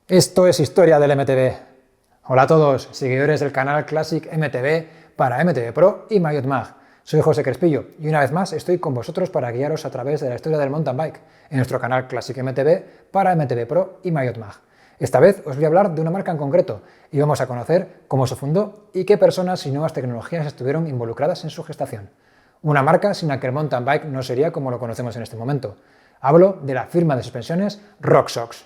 Esto es Historia del MTB. Hola a todos, seguidores del canal Classic MTB para MTB Pro y Mayotte Mag. Soy José Crespillo y una vez más estoy con vosotros para guiaros a través de la historia del mountain bike en nuestro canal Classic MTB para MTB Pro y Mayotte Mag. Esta vez os voy a hablar de una marca en concreto y vamos a conocer cómo se fundó y qué personas y nuevas tecnologías estuvieron involucradas en su gestación. Una marca sin la que el mountain bike no sería como lo conocemos en este momento. Hablo de la firma de suspensiones RockShox.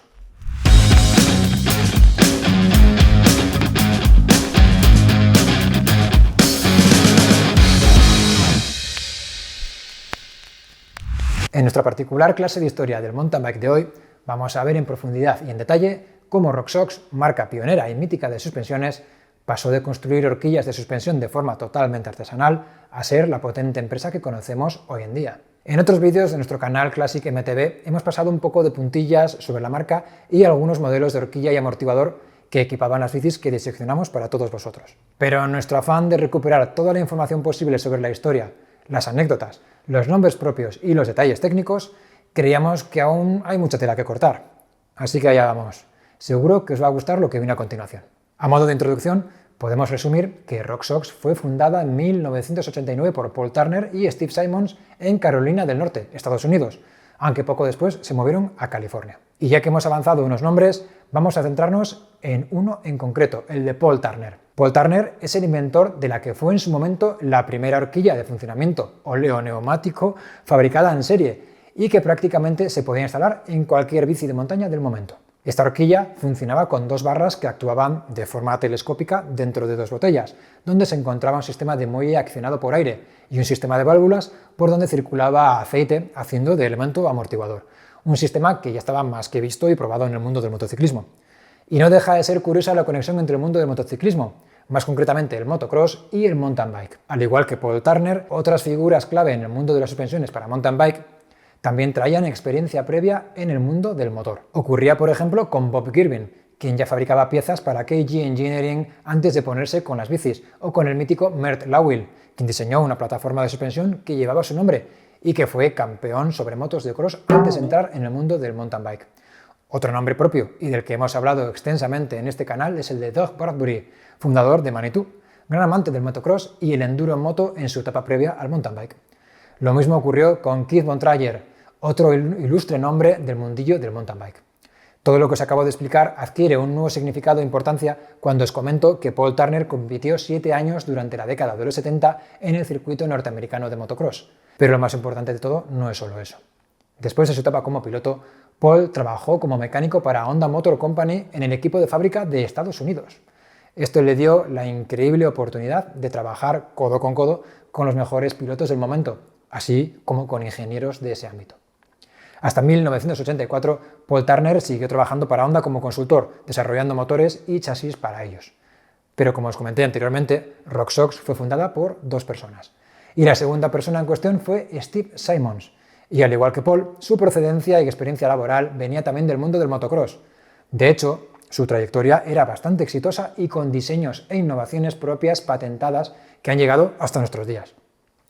En nuestra particular clase de historia del mountain bike de hoy, vamos a ver en profundidad y en detalle cómo RockShox, marca pionera y mítica de suspensiones, pasó de construir horquillas de suspensión de forma totalmente artesanal a ser la potente empresa que conocemos hoy en día. En otros vídeos de nuestro canal Classic MTB hemos pasado un poco de puntillas sobre la marca y algunos modelos de horquilla y amortiguador que equipaban las bicis que diseccionamos para todos vosotros. Pero en nuestro afán de recuperar toda la información posible sobre la historia, las anécdotas, los nombres propios y los detalles técnicos, creíamos que aún hay mucha tela que cortar. Así que allá vamos. Seguro que os va a gustar lo que viene a continuación. A modo de introducción, podemos resumir que RockShox fue fundada en 1989 por Paul Turner y Steve Simmons en Carolina del Norte, Estados Unidos, aunque poco después se movieron a California. Y ya que hemos avanzado unos nombres, vamos a centrarnos en uno en concreto, el de Paul Turner. Paul Turner es el inventor de la que fue en su momento la primera horquilla de funcionamiento oleoneumático fabricada en serie y que prácticamente se podía instalar en cualquier bici de montaña del momento. Esta horquilla funcionaba con dos barras que actuaban de forma telescópica dentro de dos botellas, donde se encontraba un sistema de muelle accionado por aire y un sistema de válvulas por donde circulaba aceite haciendo de elemento amortiguador. Un sistema que ya estaba más que visto y probado en el mundo del motociclismo. Y no deja de ser curiosa la conexión entre el mundo del motociclismo, más concretamente el motocross y el mountain bike. Al igual que Paul Turner, otras figuras clave en el mundo de las suspensiones para mountain bike también traían experiencia previa en el mundo del motor. Ocurría, por ejemplo, con Bob Girvin, quien ya fabricaba piezas para KG Engineering antes de ponerse con las bicis, o con el mítico Mert Lawil, quien diseñó una plataforma de suspensión que llevaba su nombre y que fue campeón sobre motos de cross antes de entrar en el mundo del mountain bike. Otro nombre propio y del que hemos hablado extensamente en este canal es el de Doug Bradbury, fundador de Manitou, gran amante del motocross y el enduro en moto en su etapa previa al mountain bike. Lo mismo ocurrió con Keith Bontrager, otro ilustre nombre del mundillo del mountain bike. Todo lo que os acabo de explicar adquiere un nuevo significado e importancia cuando os comento que Paul Turner compitió 7 años durante la década de los 70 en el circuito norteamericano de motocross. Pero lo más importante de todo no es solo eso. Después de su etapa como piloto, Paul trabajó como mecánico para Honda Motor Company en el equipo de fábrica de Estados Unidos. Esto le dio la increíble oportunidad de trabajar codo con los mejores pilotos del momento, así como con ingenieros de ese ámbito. Hasta 1984, Paul Turner siguió trabajando para Honda como consultor, desarrollando motores y chasis para ellos. Pero como os comenté anteriormente, RockShox fue fundada por dos personas. Y la segunda persona en cuestión fue Steve Simmons. Y al igual que Paul, su procedencia y experiencia laboral venía también del mundo del motocross. De hecho, su trayectoria era bastante exitosa y con diseños e innovaciones propias patentadas que han llegado hasta nuestros días.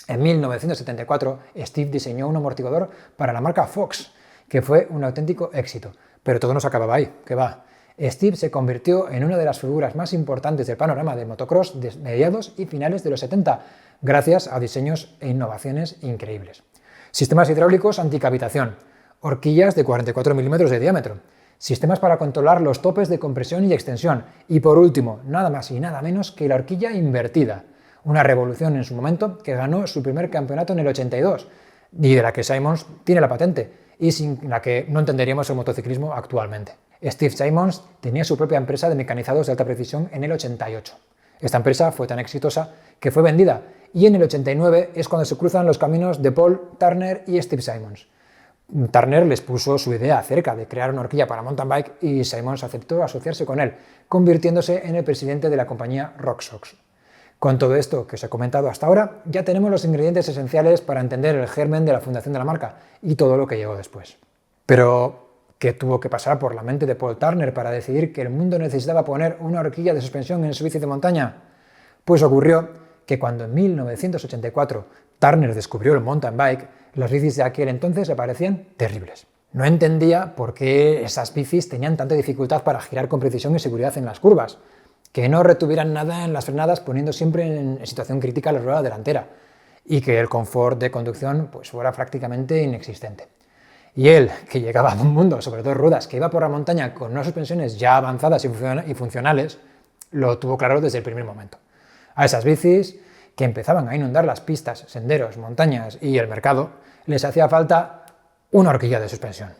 En 1974, Steve diseñó un amortiguador para la marca Fox, que fue un auténtico éxito. Pero todo no se acababa ahí, que va. Steve se convirtió en una de las figuras más importantes del panorama del motocross de mediados y finales de los 70, gracias a diseños e innovaciones increíbles. Sistemas hidráulicos anticavitación, horquillas de 44 milímetros de diámetro, sistemas para controlar los topes de compresión y extensión, y por último, nada más y nada menos que la horquilla invertida. Una revolución en su momento que ganó su primer campeonato en el 82 y de la que Simmons tiene la patente y sin la que no entenderíamos el motociclismo actualmente. Steve Simmons tenía su propia empresa de mecanizados de alta precisión en el 88. Esta empresa fue tan exitosa que fue vendida y en el 89 es cuando se cruzan los caminos de Paul Turner y Steve Simmons. Turner les puso su idea acerca de crear una horquilla para mountain bike y Simmons aceptó asociarse con él, convirtiéndose en el presidente de la compañía RockShox. Con todo esto que os he comentado hasta ahora, ya tenemos los ingredientes esenciales para entender el germen de la fundación de la marca y todo lo que llegó después. Pero, ¿qué tuvo que pasar por la mente de Paul Turner para decidir que el mundo necesitaba poner una horquilla de suspensión en su bici de montaña? Pues ocurrió que cuando en 1984 Turner descubrió el mountain bike, las bicis de aquel entonces le parecían terribles. No entendía por qué esas bicis tenían tanta dificultad para girar con precisión y seguridad en las curvas, que no retuvieran nada en las frenadas poniendo siempre en situación crítica la rueda delantera y que el confort de conducción pues, fuera prácticamente inexistente. Y él, que llegaba de un mundo, sobre todo rudas, que iba por la montaña con unas suspensiones ya avanzadas y funcionales, lo tuvo claro desde el primer momento. A esas bicis, que empezaban a inundar las pistas, senderos, montañas y el mercado, les hacía falta una horquilla de suspensión.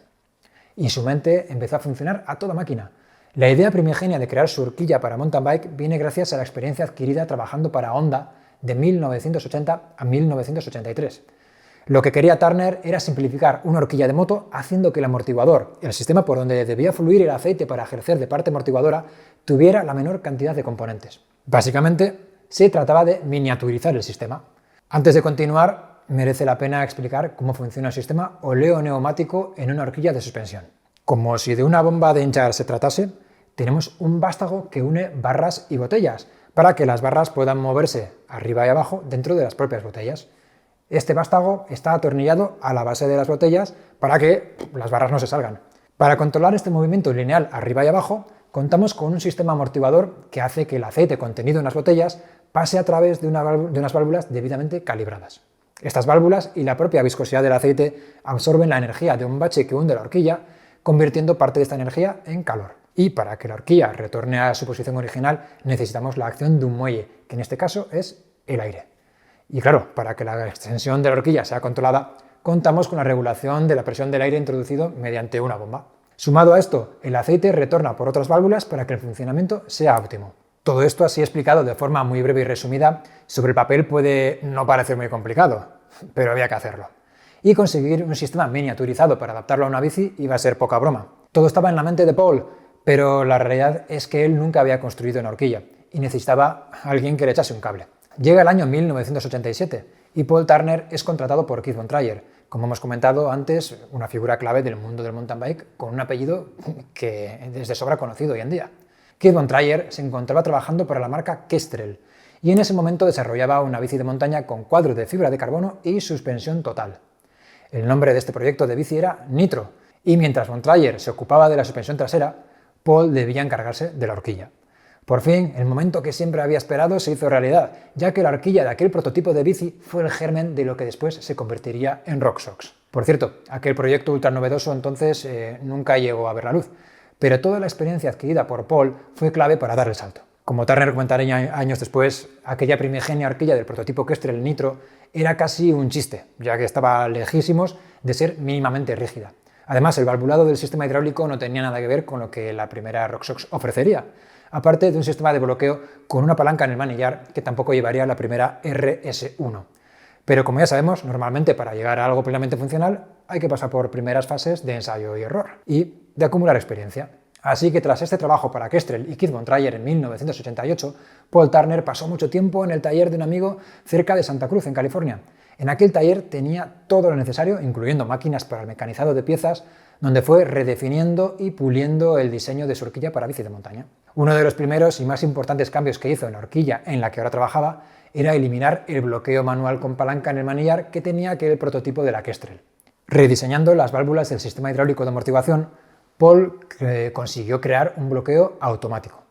Y su mente empezó a funcionar a toda máquina. La idea primigenia de crear su horquilla para mountain bike viene gracias a la experiencia adquirida trabajando para Honda de 1980 a 1983. Lo que quería Turner era simplificar una horquilla de moto haciendo que el amortiguador, el sistema por donde debía fluir el aceite para ejercer de parte amortiguadora, tuviera la menor cantidad de componentes. Básicamente, se trataba de miniaturizar el sistema. Antes de continuar, merece la pena explicar cómo funciona el sistema oleo-neumático en una horquilla de suspensión. Como si de una bomba de hinchar se tratase, tenemos un vástago que une barras y botellas, para que las barras puedan moverse arriba y abajo dentro de las propias botellas. Este vástago está atornillado a la base de las botellas para que las barras no se salgan. Para controlar este movimiento lineal arriba y abajo, contamos con un sistema amortiguador que hace que el aceite contenido en las botellas pase a través de unas válvulas debidamente calibradas. Estas válvulas y la propia viscosidad del aceite absorben la energía de un bache que hunde la horquilla, convirtiendo parte de esta energía en calor. Y para que la horquilla retorne a su posición original necesitamos la acción de un muelle, que en este caso es el aire. Y claro, para que la extensión de la horquilla sea controlada, contamos con la regulación de la presión del aire introducido mediante una bomba. Sumado a esto, el aceite retorna por otras válvulas para que el funcionamiento sea óptimo. Todo esto así explicado de forma muy breve y resumida, sobre el papel puede no parecer muy complicado, pero había que hacerlo. Y conseguir un sistema miniaturizado para adaptarlo a una bici iba a ser poca broma. Todo estaba en la mente de Paul, pero la realidad es que él nunca había construido una horquilla y necesitaba a alguien que le echase un cable. Llega el año 1987 y Paul Turner es contratado por Keith Von Trier, como hemos comentado antes, una figura clave del mundo del mountain bike con un apellido que es de sobra conocido hoy en día. Keith Von Trier se encontraba trabajando para la marca Kestrel y en ese momento desarrollaba una bici de montaña con cuadro de fibra de carbono y suspensión total. El nombre de este proyecto de bici era Nitro, y mientras Von Trier se ocupaba de la suspensión trasera, Paul debía encargarse de la horquilla. Por fin, el momento que siempre había esperado se hizo realidad, ya que la horquilla de aquel prototipo de bici fue el germen de lo que después se convertiría en RockShox. Por cierto, aquel proyecto ultra novedoso entonces nunca llegó a ver la luz, pero toda la experiencia adquirida por Paul fue clave para dar el salto. Como Turner comentaría años después, aquella primigenia horquilla del prototipo Kestrel Nitro era casi un chiste, ya que estaba lejísimos de ser mínimamente rígida. Además, el valvulado del sistema hidráulico no tenía nada que ver con lo que la primera RockShox ofrecería, aparte de un sistema de bloqueo con una palanca en el manillar que tampoco llevaría la primera RS1. Pero como ya sabemos, normalmente para llegar a algo plenamente funcional hay que pasar por primeras fases de ensayo y error y de acumular experiencia. Así que tras este trabajo para Kestrel y Keith Von Trier en 1988, Paul Turner pasó mucho tiempo en el taller de un amigo cerca de Santa Cruz, en California. En aquel taller tenía todo lo necesario, incluyendo máquinas para el mecanizado de piezas, donde fue redefiniendo y puliendo el diseño de su horquilla para bici de montaña. Uno de los primeros y más importantes cambios que hizo en la horquilla en la que ahora trabajaba era eliminar el bloqueo manual con palanca en el manillar que tenía aquel prototipo de la Kestrel. Rediseñando las válvulas del sistema hidráulico de amortiguación, Paul consiguió crear un bloqueo automático.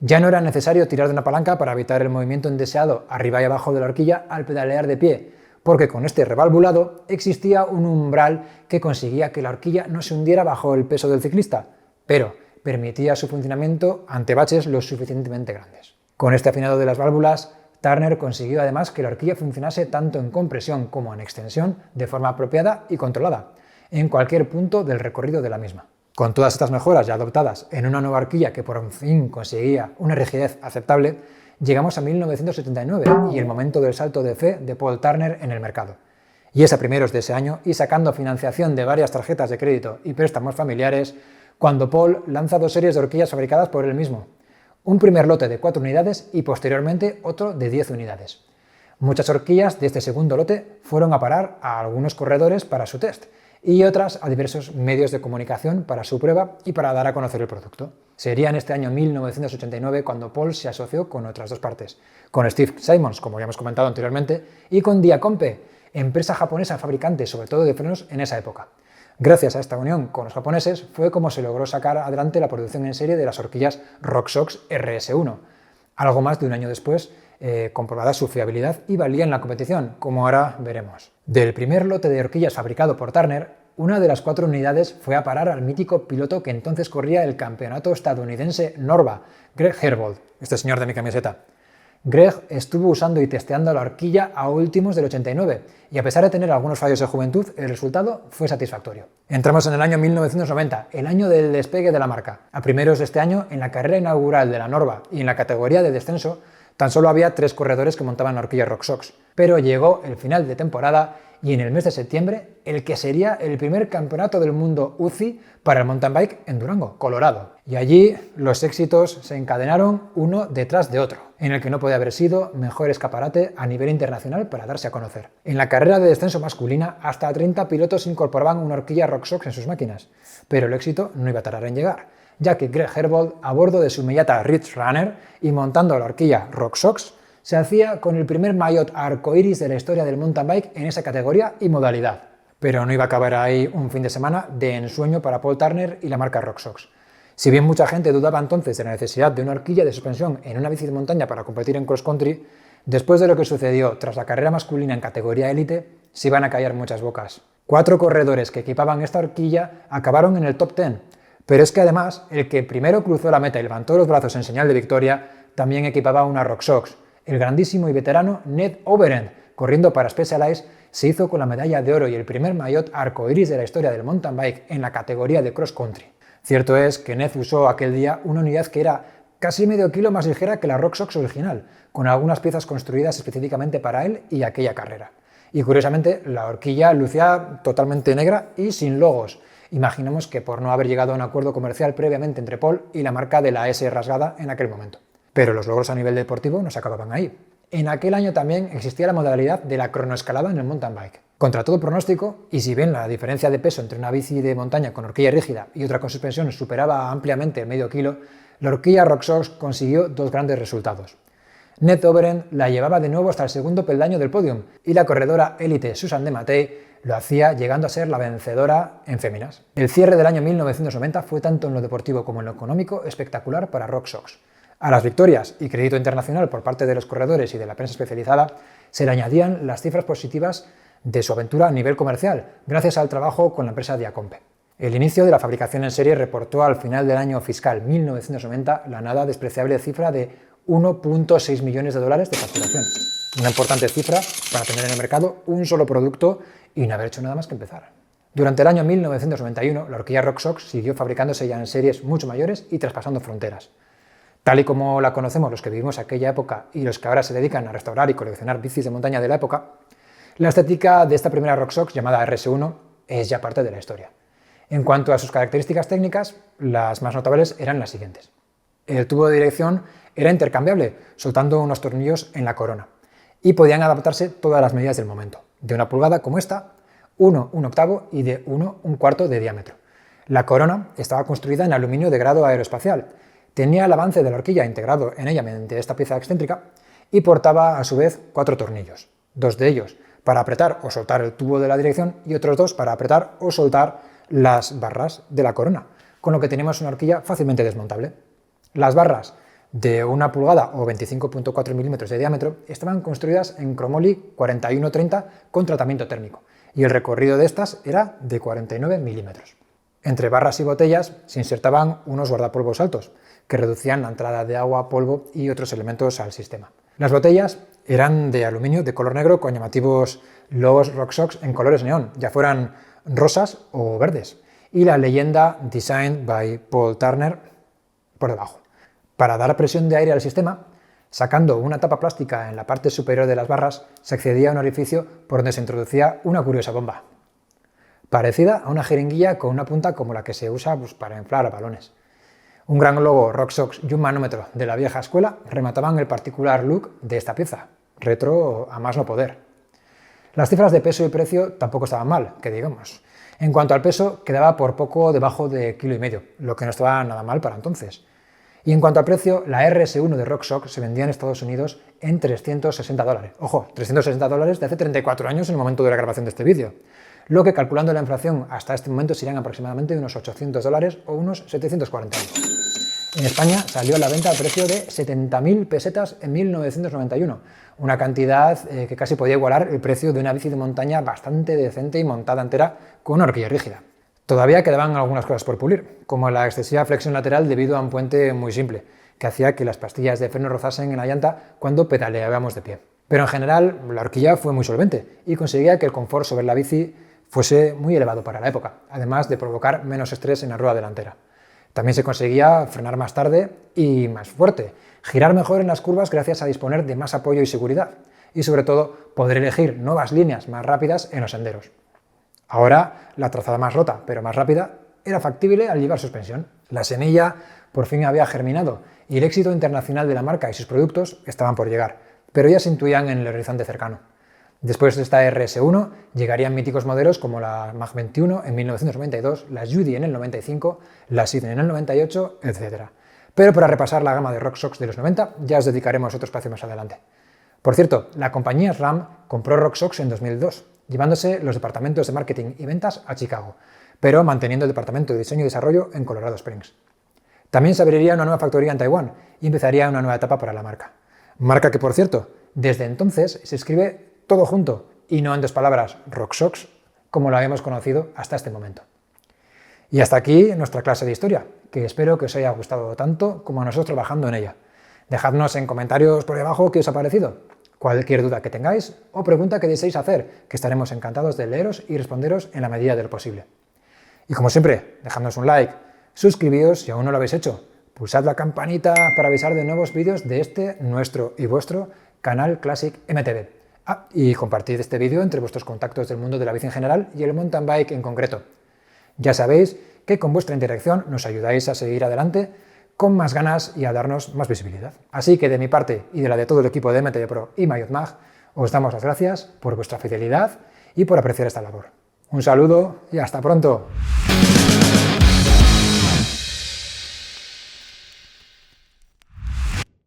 Ya no era necesario tirar de una palanca para evitar el movimiento indeseado arriba y abajo de la horquilla al pedalear de pie, porque con este revalvulado existía un umbral que conseguía que la horquilla no se hundiera bajo el peso del ciclista, pero permitía su funcionamiento ante baches lo suficientemente grandes. Con este afinado de las válvulas, Turner consiguió además que la horquilla funcionase tanto en compresión como en extensión de forma apropiada y controlada, en cualquier punto del recorrido de la misma. Con todas estas mejoras ya adoptadas en una nueva horquilla que por fin conseguía una rigidez aceptable, llegamos a 1979 y el momento del salto de fe de Paul Turner en el mercado. Y es a primeros de ese año, y sacando financiación de varias tarjetas de crédito y préstamos familiares, cuando Paul lanza dos series de horquillas fabricadas por él mismo. Un primer lote de 4 unidades y posteriormente otro de 10 unidades. Muchas horquillas de este segundo lote fueron a parar a algunos corredores para su test y otras a diversos medios de comunicación para su prueba y para dar a conocer el producto. Sería en este año 1989 cuando Paul se asoció con otras dos partes, con Steve Simmons, como ya hemos comentado anteriormente, y con Diacompe, empresa japonesa fabricante sobre todo de frenos en esa época. Gracias a esta unión con los japoneses fue como se logró sacar adelante la producción en serie de las horquillas RockShox RS1, algo más de un año después, comprobada su fiabilidad y valía en la competición, como ahora veremos. Del primer lote de horquillas fabricado por Turner, una de las 4 unidades fue a parar al mítico piloto que entonces corría el campeonato estadounidense Norva, Greg Herbold, este señor de mi camiseta. Greg estuvo usando y testeando la horquilla a últimos del 89 y a pesar de tener algunos fallos de juventud, el resultado fue satisfactorio. Entramos en el año 1990, el año del despegue de la marca. A primeros de este año, en la carrera inaugural de la Norva y en la categoría de descenso, tan solo había 3 corredores que montaban la horquilla RockShox, pero llegó el final de temporada y en el mes de septiembre el que sería el primer campeonato del mundo UCI para el mountain bike en Durango, Colorado. Y allí los éxitos se encadenaron uno detrás de otro, en el que no podía haber sido mejor escaparate a nivel internacional para darse a conocer. En la carrera de descenso masculina, hasta 30 pilotos incorporaban una horquilla RockShox en sus máquinas, pero el éxito no iba a tardar en llegar, ya que Greg Herbold, a bordo de su Miyata Ridge Runner y montando la horquilla RockShox, se hacía con el primer maillot arcoiris de la historia del mountain bike en esa categoría y modalidad. Pero no iba a acabar ahí un fin de semana de ensueño para Paul Turner y la marca RockShox. Si bien mucha gente dudaba entonces de la necesidad de una horquilla de suspensión en una bici de montaña para competir en cross country, después de lo que sucedió tras la carrera masculina en categoría élite, se iban a callar muchas bocas. 4 corredores que equipaban esta horquilla acabaron en el top 10, pero es que además el que primero cruzó la meta y levantó los brazos en señal de victoria también equipaba una RockShox. El grandísimo y veterano Ned Overend, corriendo para Specialized, se hizo con la medalla de oro y el primer maillot arcoiris de la historia del mountain bike en la categoría de cross country. Cierto es que Ned usó aquel día una unidad que era casi medio kilo más ligera que la RockShox original, con algunas piezas construidas específicamente para él y aquella carrera. Y curiosamente, la horquilla lucía totalmente negra y sin logos. Imaginemos que por no haber llegado a un acuerdo comercial previamente entre Paul y la marca de la S rasgada en aquel momento. Pero los logros a nivel deportivo no se acababan ahí. En aquel año también existía la modalidad de la cronoescalada en el mountain bike. Contra todo pronóstico, y si bien la diferencia de peso entre una bici de montaña con horquilla rígida y otra con suspensión superaba ampliamente el medio kilo, la horquilla RockShox consiguió 2 grandes resultados. Ned Overend la llevaba de nuevo hasta el segundo peldaño del podium y la corredora élite Susan Dematei lo hacía llegando a ser la vencedora en féminas. El cierre del año 1990 fue tanto en lo deportivo como en lo económico espectacular para RockShox. A las victorias y crédito internacional por parte de los corredores y de la prensa especializada se le añadían las cifras positivas de su aventura a nivel comercial, gracias al trabajo con la empresa Diacompe. El inicio de la fabricación en serie reportó al final del año fiscal 1990 la nada despreciable cifra de 1,6 millones de dólares de facturación. Una importante cifra para tener en el mercado un solo producto y no haber hecho nada más que empezar. Durante el año 1991, la horquilla RockShox siguió fabricándose ya en series mucho mayores y traspasando fronteras. Tal y como la conocemos los que vivimos aquella época y los que ahora se dedican a restaurar y coleccionar bicis de montaña de la época, la estética de esta primera RockShox llamada RS1 es ya parte de la historia. En cuanto a sus características técnicas, las más notables eran las siguientes. El tubo de dirección era intercambiable, soltando unos tornillos en la corona, y podían adaptarse todas las medidas del momento, de 1 pulgada como esta, 1/8 y de 1/4 de diámetro. La corona estaba construida en aluminio de grado aeroespacial, tenía el avance de la horquilla integrado en ella mediante esta pieza excéntrica y portaba a su vez 4 tornillos, 2 de ellos para apretar o soltar el tubo de la dirección y otros 2 para apretar o soltar las barras de la corona, con lo que tenemos una horquilla fácilmente desmontable. Las barras de 1 pulgada o 25,4 milímetros de diámetro estaban construidas en cromoly 4130 con tratamiento térmico y el recorrido de estas era de 49 milímetros. Entre barras y botellas se insertaban unos guardapolvos altos, que reducían la entrada de agua, polvo y otros elementos al sistema. Las botellas eran de aluminio de color negro con llamativos logos RockShox en colores neón, ya fueran rosas o verdes, y la leyenda Designed by Paul Turner por debajo. Para dar presión de aire al sistema, sacando una tapa plástica en la parte superior de las barras, se accedía a un orificio por donde se introducía una curiosa bomba, parecida a una jeringuilla con una punta como la que se usa para inflar balones. Un gran logo RockShox y un manómetro de la vieja escuela remataban el particular look de esta pieza, retro a más no poder. Las cifras de peso y precio tampoco estaban mal, que digamos. En cuanto al peso, quedaba por poco debajo de 1,5 kilos, lo que no estaba nada mal para entonces. Y en cuanto al precio, la RS1 de RockShox se vendía en Estados Unidos en $360. Ojo, $360 de hace 34 años en el momento de la grabación de este vídeo. lo que calculando la inflación hasta este momento serían aproximadamente unos $800 o unos 740 euros. En España salió a la venta al precio de 70.000 pesetas en 1991, una cantidad que casi podía igualar el precio de una bici de montaña bastante decente y montada entera con una horquilla rígida. Todavía quedaban algunas cosas por pulir, como la excesiva flexión lateral debido a un puente muy simple, que hacía que las pastillas de freno rozasen en la llanta cuando pedaleábamos de pie. Pero en general, la horquilla fue muy solvente y conseguía que el confort sobre la bici fuese muy elevado para la época, además de provocar menos estrés en la rueda delantera. También se conseguía frenar más tarde y más fuerte, girar mejor en las curvas gracias a disponer de más apoyo y seguridad, y sobre todo poder elegir nuevas líneas más rápidas en los senderos. Ahora, la trazada más rota, pero más rápida, era factible al llevar suspensión. La semilla por fin había germinado y el éxito internacional de la marca y sus productos estaban por llegar, pero ya se intuían en el horizonte cercano. Después de esta RS1 llegarían míticos modelos como la Mach 21 en 1992, la Judy en el 95, la Sydney en el 98, etc. Pero para repasar la gama de RockShox de los 90 ya os dedicaremos otro espacio más adelante. Por cierto, la compañía SRAM compró RockShox en 2002, llevándose los departamentos de marketing y ventas a Chicago, pero manteniendo el departamento de diseño y desarrollo en Colorado Springs. También se abriría una nueva factoría en Taiwán y empezaría una nueva etapa para la marca. Marca que, por cierto, desde entonces se escribe todo junto y no en dos palabras, RockShox, como lo habíamos conocido hasta este momento. Y hasta aquí nuestra clase de historia, que espero que os haya gustado tanto como a nosotros trabajando en ella. Dejadnos en comentarios por debajo qué os ha parecido, cualquier duda que tengáis o pregunta que deseéis hacer, que estaremos encantados de leeros y responderos en la medida de lo posible. Y como siempre, dejadnos un like, suscribíos si aún no lo habéis hecho, pulsad la campanita para avisar de nuevos vídeos de este, nuestro y vuestro canal Classic MTB. Y compartid este vídeo entre vuestros contactos del mundo de la bici en general y el mountain bike en concreto. Ya sabéis que con vuestra interacción nos ayudáis a seguir adelante con más ganas y a darnos más visibilidad. Así que de mi parte y de la de todo el equipo de MTB Pro y MyOutMag, os damos las gracias por vuestra fidelidad y por apreciar esta labor. Un saludo y hasta pronto.